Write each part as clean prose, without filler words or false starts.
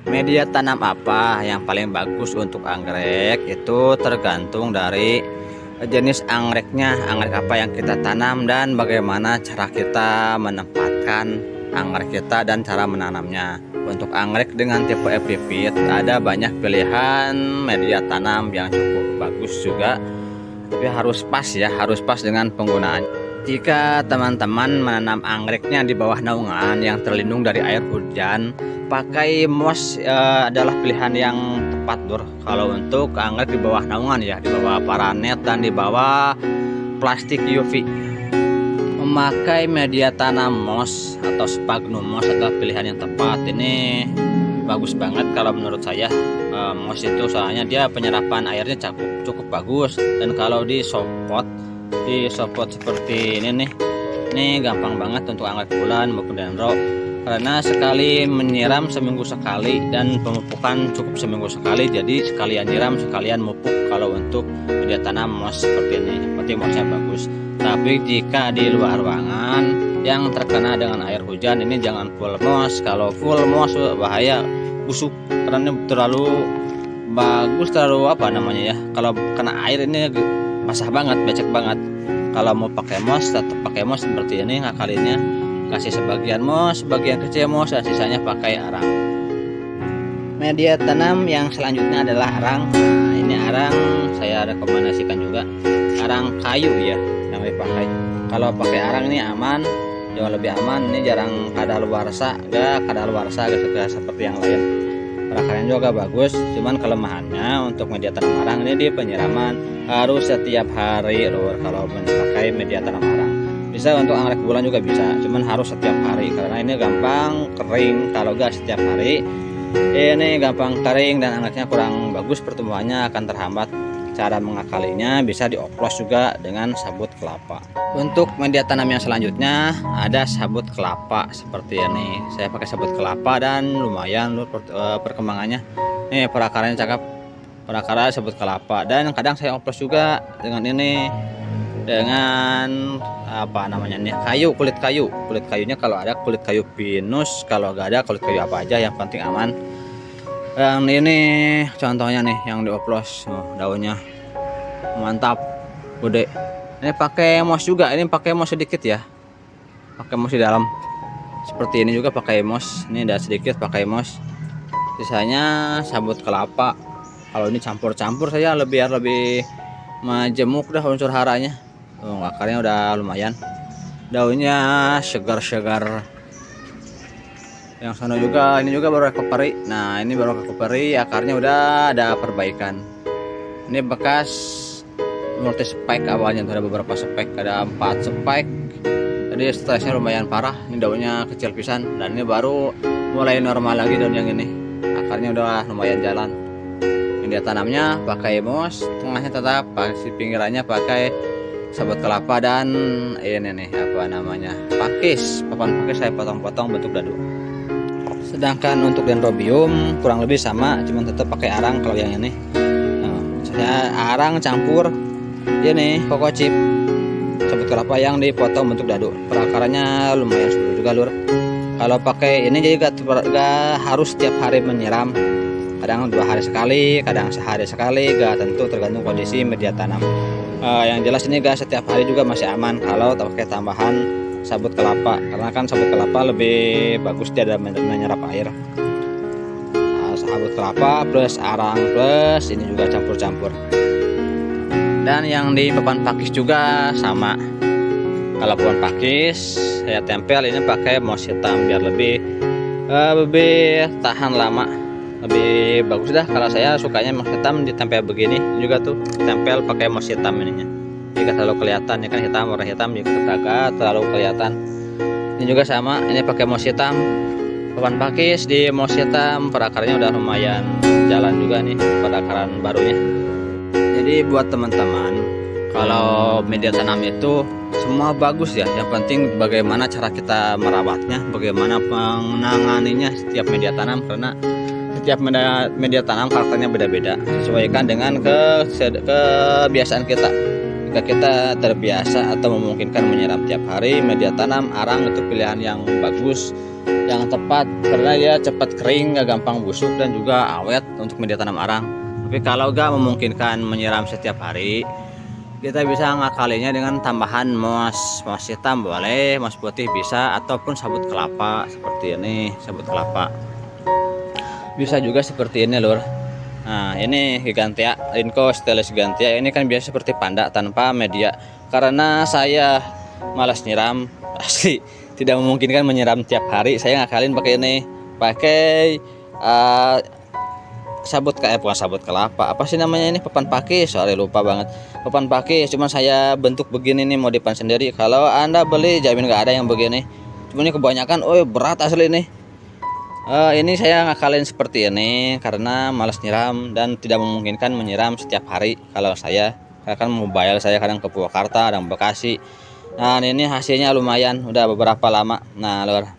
Media tanam apa yang paling bagus untuk anggrek itu tergantung dari jenis anggreknya, anggrek apa yang kita tanam dan bagaimana cara kita menempatkan anggrek kita dan cara menanamnya. Untuk anggrek dengan tipe epipit ada banyak pilihan media tanam yang cukup bagus juga, tapi harus pas ya, harus pas dengan penggunaan. Jika teman-teman menanam anggreknya di bawah naungan yang terlindung dari air hujan, pakai moss adalah pilihan yang tepat, Lur. Kalau untuk anggrek di bawah naungan ya, di bawah paranet dan di bawah plastik UV. Memakai media tanam moss atau sphagnum moss adalah pilihan yang tepat. Ini bagus banget kalau menurut saya. Moss itu soalnya dia penyerapan airnya cukup bagus, dan kalau disopot seperti ini nih, ini gampang banget untuk anggrek bulan maupun dendro, karena sekali menyiram seminggu sekali dan pemupukan cukup seminggu sekali, jadi sekalian nyiram sekalian mupuk kalau untuk media tanam moss seperti ini. Seperti mossnya bagus, tapi jika di luar ruangan yang terkena dengan air hujan ini jangan full moss. Kalau full moss bahaya, busuk, karena terlalu bagus, terlalu apa namanya ya, kalau kena air ini basah banget, becek banget. Kalau mau pakai moss, tetap pakai moss seperti ini. Ngakalinnya kasih sebagian moss, sebagian kecil moss, dan sisanya pakai arang. Media tanam yang selanjutnya adalah arang. Nah, ini arang saya rekomendasikan juga, arang kayu ya yang dipakai. Kalau pakai arang ini aman, jauh lebih aman. Ini jarang kadaluarsa, gak seperti yang lain. Perakarnya juga bagus, cuman kelemahannya untuk media tanam arang ini di penyiraman harus setiap hari, Lur. Kalau memakai media tanam arang bisa untuk anggrek bulan juga bisa, cuman harus setiap hari karena ini gampang kering. Kalau gak setiap hari ini gampang kering dan anggreknya kurang bagus, pertumbuhannya akan terhambat. Cara mengakalinya bisa dioplos juga dengan sabut kelapa. Untuk media tanam yang selanjutnya ada sabut kelapa seperti ini. Saya pakai sabut kelapa dan lumayan perkembangannya. Nih perakarannya cakep, perakaran sabut kelapa, dan kadang saya oplos juga dengan ini, dengan apa namanya nih, kulit kayunya. Kalau ada kulit kayu pinus, kalau gak ada kulit kayu apa aja yang penting aman. Yang ini contohnya nih yang dioplos, daunnya mantap, gede. Ini pakai moss juga, ini pakai moss sedikit ya, pakai moss di dalam seperti ini juga pakai moss. Ini ada sedikit pakai moss, sisanya sabut kelapa. Kalau ini campur saya biar lebih majemuk dah unsur haranya. Akarnya udah lumayan, daunnya segar. Yang sana juga, ini juga baru recovery. Nah ini baru recovery, akarnya udah ada perbaikan. Ini bekas multi spike awalnya, ada beberapa spike, ada 4 spike, jadi stresnya lumayan parah. Ini daunnya kecil pisan, dan ini baru mulai normal lagi daun yang ini. Akarnya udah lumayan jalan. Media tanamnya pakai moss, tengahnya tetap, pinggirannya pakai sabut kelapa, dan ini nih apa namanya, pakis. Papan pakis saya potong-potong bentuk dadu. Sedangkan untuk dendrobium kurang lebih sama, cuman tetap pakai arang. Kalau yang ini saya arang campur ini koko chip, sabut kelapa yang dipotong bentuk dadu. Perakarannya lumayan subur juga, Lur. Kalau pakai ini jadi gak harus setiap hari menyiram, kadang 2 hari sekali, kadang sehari sekali, gak tentu, tergantung kondisi media tanam. Yang jelas ini gak setiap hari juga masih aman kalau pakai tambahan sabut kelapa, karena kan sabut kelapa lebih bagus dia dalam menyerap air. Sabut kelapa plus arang plus ini juga campur-campur. Dan yang di papan pakis juga sama. Kalau papan pakis saya tempel ini pakai moss hitam biar lebih tahan lama, lebih bagus dah. Kalau saya sukanya moss hitam ditempel begini. Ini juga tuh ditempel pakai moss hitam ininya, jika terlalu kelihatan ya kan, hitam, warna hitam jika agak terlalu kelihatan. Ini juga sama, ini pakai moss hitam, papan pakis di moss hitam. Perakarnya udah lumayan jalan juga nih, perakaran barunya. Jadi buat teman-teman, kalau media tanam itu semua bagus ya, yang penting bagaimana cara kita merawatnya, bagaimana menanganinya setiap media tanam, karena setiap media tanam karakternya beda-beda, sesuaikan dengan kebiasaan kita. Jika kita terbiasa atau memungkinkan menyiram tiap hari, media tanam arang itu pilihan yang bagus, yang tepat karena dia cepat kering, gak gampang busuk dan juga awet untuk media tanam arang. Tapi kalau gak memungkinkan menyiram setiap hari, kita bisa ngakalinya dengan tambahan moss hitam boleh, moss putih bisa, ataupun sabut kelapa seperti ini. Sabut kelapa bisa juga seperti ini lur. Nah ini Gigantea, Rinco Stelis Gigantea ini kan biasa seperti panda tanpa media. Karena saya malas nyiram, asli tidak memungkinkan menyiram tiap hari, saya ngakalin pakai ini, pakai bukan sabut kelapa, apa sih namanya ini, papan pakis, sorry lupa banget, papan pakis. Cuman saya bentuk begini nih, modifan sendiri. Kalau anda beli jamin nggak ada yang begini, cuman ini kebanyakan berat asli nih. Ini saya ngakalin seperti ini karena malas nyiram dan tidak memungkinkan menyiram setiap hari. Kalau saya kan mobile saya kadang ke Purwakarta, kadang Bekasi. Nah ini hasilnya lumayan, udah beberapa lama. Nah lur,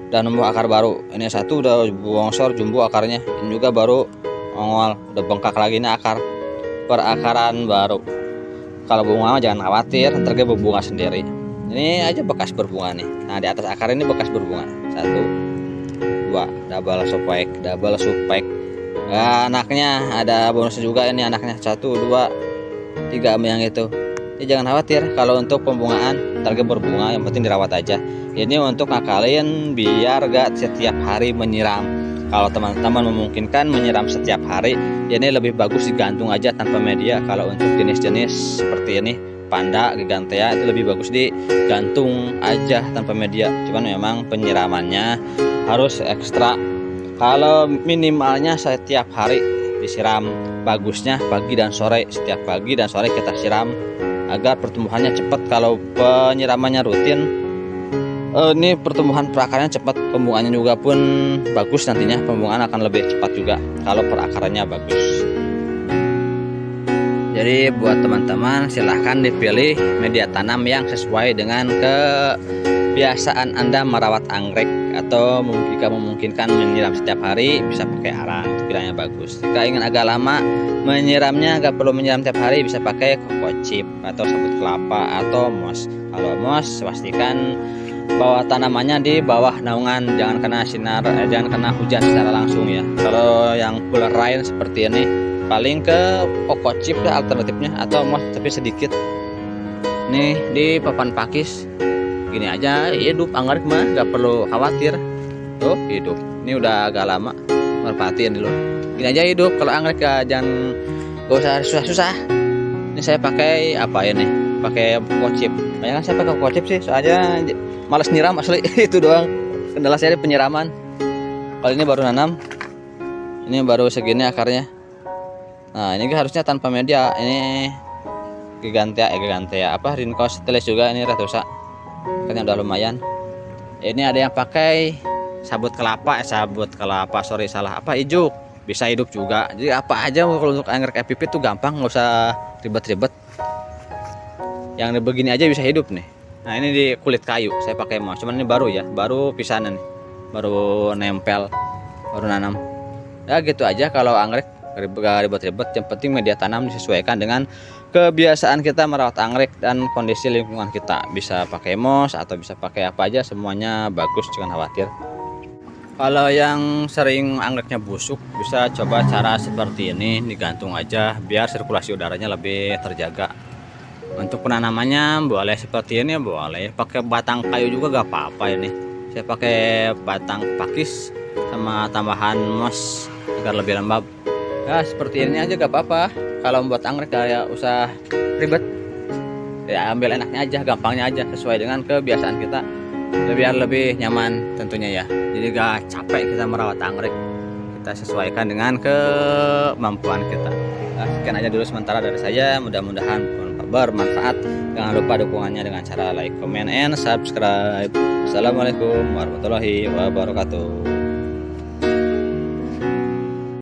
udah nemu akar baru. Ini satu udah bongsor jumbo akarnya, ini juga baru ongol, udah bengkak lagi nih akar, perakaran baru. Kalau bunga jangan khawatir, ntar dia berbunga sendiri. Ini aja bekas berbunga nih. Nah di atas akar ini bekas berbunga, 1 2 double supek. Nah, anaknya ada bonusnya juga, ini anaknya 1 2 3 yang itu. Jadi jangan khawatir kalau untuk pembungaan, target berbunga, yang penting dirawat aja. Ini untuk ngakalin biar gak setiap hari menyiram. Kalau teman-teman memungkinkan menyiram setiap hari, ini lebih bagus digantung aja tanpa media. Kalau untuk jenis-jenis seperti ini, panda, Gigantea, itu lebih bagus digantung aja tanpa media. Cuman memang penyiramannya harus ekstra. Kalau minimalnya setiap hari disiram, bagusnya pagi dan sore. Setiap pagi dan sore kita siram agar pertumbuhannya cepat. Kalau penyiramannya rutin, ini pertumbuhan perakarnya cepat, pembungaannya juga pun bagus. Nantinya pembungaan akan lebih cepat juga kalau perakarannya bagus. Jadi buat teman-teman silahkan dipilih media tanam yang sesuai dengan kebiasaan Anda merawat anggrek, atau jika memungkinkan menyiram setiap hari bisa pakai arang, itu pilihannya bagus. Jika ingin agak lama menyiramnya, agak perlu menyiram tiap hari, bisa pakai coco chip atau sabut kelapa atau moss. Kalau moss pastikan bawa tanamannya di bawah naungan, jangan kena sinar, jangan kena hujan secara langsung ya. Kalau yang full rain seperti ini, paling ke coco chip lah alternatifnya, atau moss tapi sedikit. Nih di papan pakis gini aja hidup anggrek mah, gak perlu khawatir. Tuh hidup, ini udah agak lama, merpatiin dulu. Gini aja hidup kalau anggrek, gak usah susah-susah. Ini saya pakai apa ya nih, pakai coco chip. Banyak saya pakai coco chip sih, soalnya malas nyiram asli. Itu doang kendala saya di penyiraman. Kalau ini baru nanam, ini baru segini akarnya. Nah ini harusnya tanpa media. Ini Gigantea apa, Rinco Stelis juga, ini Ratusa kan udah lumayan. Ini ada yang pakai sabut kelapa, ijuk, bisa hidup juga. Jadi apa aja kalau untuk anggrek EPP tuh gampang, nggak usah ribet-ribet. Yang begini aja bisa hidup nih. Nah ini di kulit kayu saya pakai moss, cuman ini baru ya, baru pisanan nih, baru nempel, baru nanam. Ya gitu aja kalau anggrek, ribet-ribet. Yang penting media tanam disesuaikan dengan kebiasaan kita merawat anggrek dan kondisi lingkungan kita. Bisa pakai moss atau bisa pakai apa aja, semuanya bagus, jangan khawatir. Kalau yang sering angreknya busuk, bisa coba cara seperti ini, digantung aja biar sirkulasi udaranya lebih terjaga. Untuk penanamannya boleh seperti ini, boleh pakai batang kayu juga gak apa-apa. Ini saya pakai batang pakis sama tambahan moss agar lebih lembab. Ya seperti ini aja gak apa-apa. Kalau membuat anggrek gak usah ribet, ya ambil enaknya aja, gampangnya aja, sesuai dengan kebiasaan kita, biar lebih nyaman tentunya ya. Jadi gak capek kita merawat anggrek, kita sesuaikan dengan kemampuan kita. Nah, sekian aja dulu sementara dari saya, mudah-mudahan bermanfaat. Jangan lupa dukungannya dengan cara like, comment, and subscribe. Assalamualaikum warahmatullahi wabarakatuh.